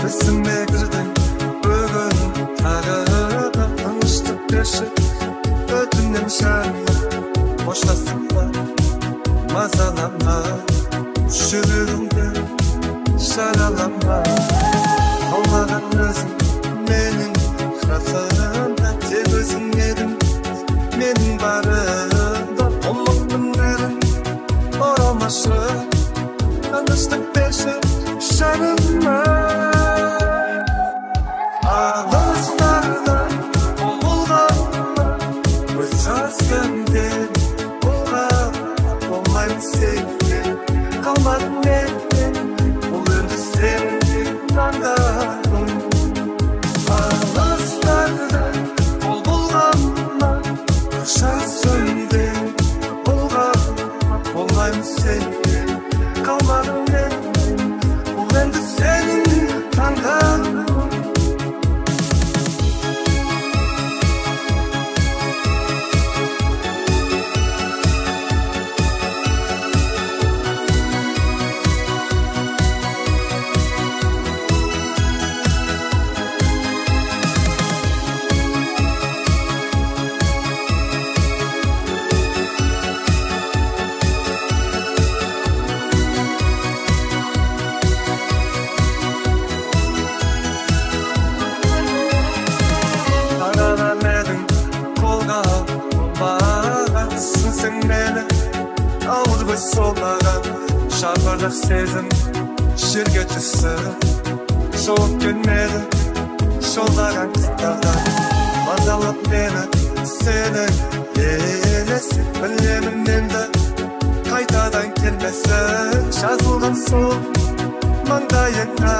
Есіме кірдің бүгін тағы тыныштық берші өтінем жаным қоштастық па мазалама жүрегімді жаралама қалмаған өзің менің қасымда тек өзің едің менің барымда ұмыттым едің оралмашы тыныштық берші жаныма алыстарда болғанма өз жасымде болған болмаймын сенен қалмадым мен бұл үнді сенен таңдадым алыстарда болғанма өз жасымде болған болмаймын сенен қалмадым мен бұл үнді сенен таңдадым солмаған шапырлық сезім жерге түсіп соғып келмеді жолдаған қыстардан мазалап мені сенің елес білемін енді қайтадан келмесін жазылған сол маңдайыңа